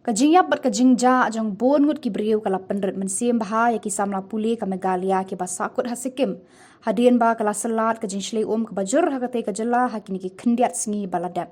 Kajingyap bat kajingja ajang bon ngut ki beriu kala penret mensim baha ya ki samla puli ka Megalia ki basakut hasikim. Hadien ba kala selat kajing shlei ke bajur hakate kajela hakini ki kendiat singi baladap.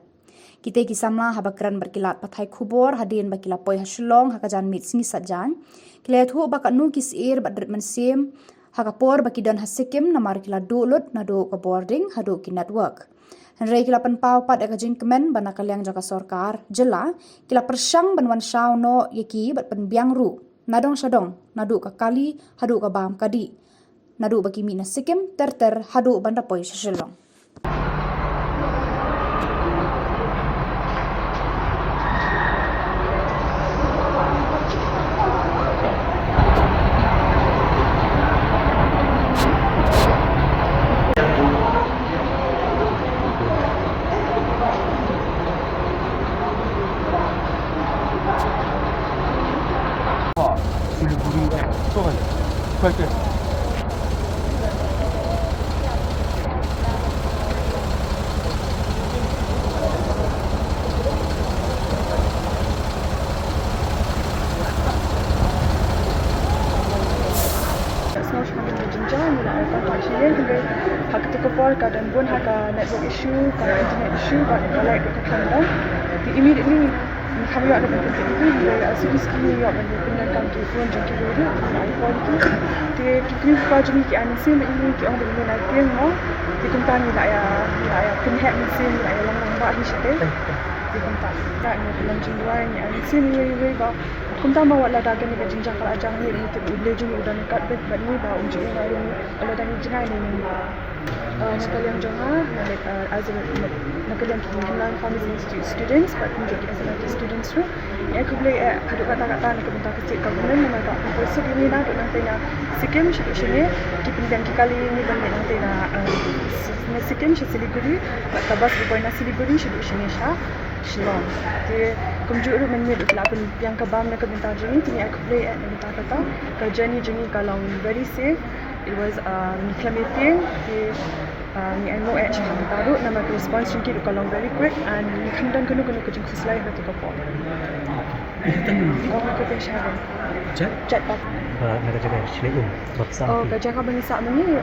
Kita ki samla habakran berkilat pathai kubor hadien ba kila poi haslong hakajan mit singi sajan. Kila thu ba kanu ki sir bat dret mensim hakapor ba kidan hasikim namar kila dulut nado ka boarding hado ki network. Henry kila penpau pat kajing kemen bana kaliang jaka sorkar jela kila persang banwan syau no yeki bat penbiang ru nadong syadong nadu ka kali hadu ka bam kadi nadu bagi mina sikim ter hadu banda poi syaselong.快点！ Semua kami berjenjang mula kontak sini hingga hak terkepal keadaan pun hak network issue, internet issue, kalau itu kekanda, immediately kami ada bentuk itu hingga segi sekali yang menggunakan telefon jangkit dulu, iPhone itu, kita kaji ni ansin ini kita orang berguna tiang mau, kita tanya lah penhat mesin lah lambat ni siapa, kita tak ni dalam jumlah ni ansin ni bah. Kumta mawat la dagan ni kajing jakal ajang ni itu lejung udah nekat bet ni ba unjuk ni ala dan jengai ni nakal yang jonga as nakal yang kimlan pharmacy students but unjuk kita sebagai students tu ya aku boleh haduk kata-kata nak minta kecil kabunan nama tak profesor ini nak nanti nak sikim sini kipindan kali ni balik nanti nak sikim Siliguri tabas bukan Siliguri sini sah Shillong. Jadi kumjuk ru menye duk lapan yang kabam nak minta jengi tini aku play at minta kata kerja ni kalau very safe. It was clementin ni anu at minta ru nama response jengi kalau very quick and kandan kanu kejeng kuslai hati kapol. Oh kita share. Chat pak. Nak jaga shlei baksa. Oh kerja kau bani sak ni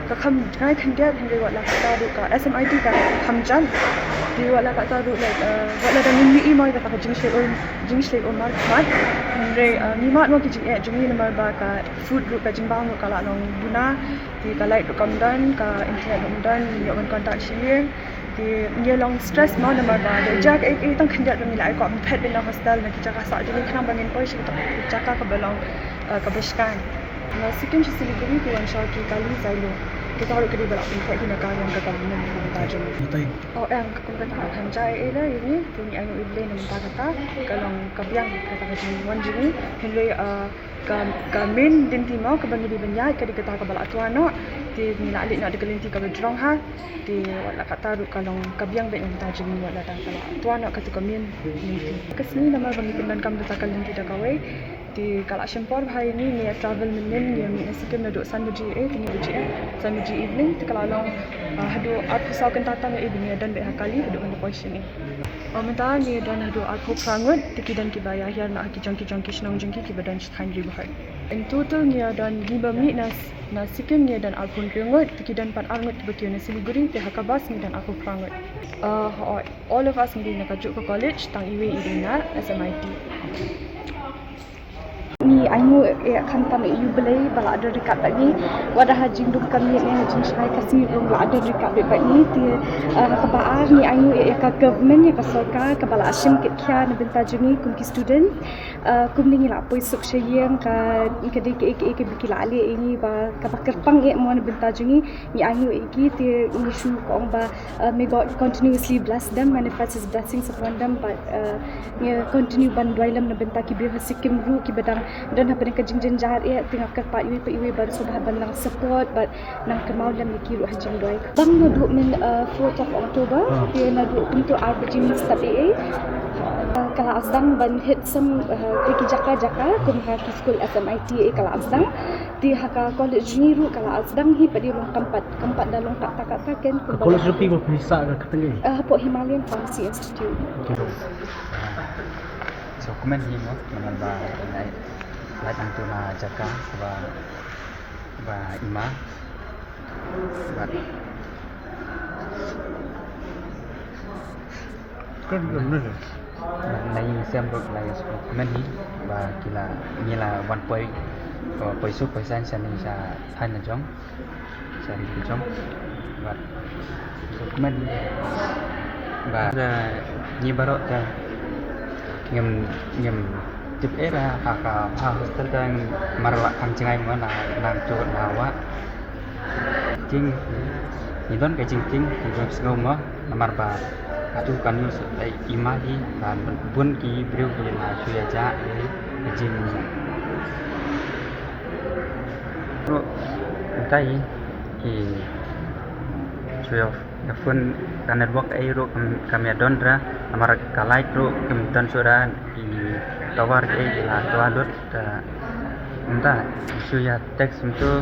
kakam ngai kandiat hingga wat la kata ru ka SMIT ka hamjan. Di wala kata ru like wala dan ni mai kata jing shlei mar mat hingga ni mat mo kijing jengi nama ba ka food ru ka jing bang ru kala nong guna di kalai ru kamdan ka internet kamdan yo kan kontak share di ni long stress mau nama ba de jak tang kandiat ni lai ko pet in hostel nak jaga sak jadi kena bangin poi sih jaga ke belong ke beskan na sikim Siliguri tu wan syaki kali zailo kita harus kena balap pun kita nak yang kata mana kita jom. Oh yang aku kata akan jai lah ini punya anu iblis nak kata kalau kabiang kata macam wan jini henry main dinti mau ke bangin banyak kadi kata ke balap tuan nak di nak alik nak dekelinti ke berjrong ha di wala kata ru kalau kabiang bet yang kita jini wala dah kalau tuan nak kata kamin dinti kesini nama bangin pendan kam kata kalinti dah kawai di kalau sempor hari ini ni travel menen yang sikim nak duk sanbuji sanbuji evening kalau long hadu aku sau kentatan ya evening dan be hakali hadu on the position ni minta ni dan hadu aku prangut tiki dan kibaya hiar nak kijong kisnong jengki kibadan stain ribahar in total ni dan 5 minit na sikim ni dan alpun ringut tiki dan pan arngut betul na Siliguri te hakabas ni dan aku prangut all of us ni nak kajuk ke college tang iwe idina SMIT ni anu kan tam you belai bala ada dekat tadi wadah hajing duk kami ni hajing syai kasih rum la ada dekat dekat ni ti kebaar ni anu ka government ya ka sarkar ka bala asim kit kya na benta juni kum ki student kum ni la poi suk shayang ka de ke bikila ali ini ba ka bakar pang e mo na benta juni ni anu ki ti ni shu ko ba may God continuously bless them manifest his blessings upon them but ni continue bandwailam na benta ki bi hasikim ru ki badang dan apa dengan jing jahat tengah kerpat iwi baru sudah bandang support but nang kemau dalam kiru hajing doi bang duduk min 4th of October dia nak duduk untuk arbajing studi kalau asdang ban hit some kiki jaka kum haki school SMIT kalau asdang di haka college ni ru kalau asdang hi padi long tempat dalam tak ken college rupi bisa ke ketengah Port Himalayan Pharmacy Institute dokumen himo manal ba lai antu na jaka ba ima ba Kan bener. lai xem được lai dokumen hi ba kila ni la 1 point poi su poi san san ni sa han na jong sa ri jong ba dokumen ba ni baro ta ngem chụp era ka hostel dan marla ang chingai mana nang chot lawa ching ni don ka ching ni job sngau ma namar ba atu kan yu dai imahi dan bun ki breu ki na chuya ja ni jing ro tai ki chuya ya fun kan network ai ro kamya dondra namar kalai ro kim tan suran di tawar ai la tawar dot entah suya teks untuk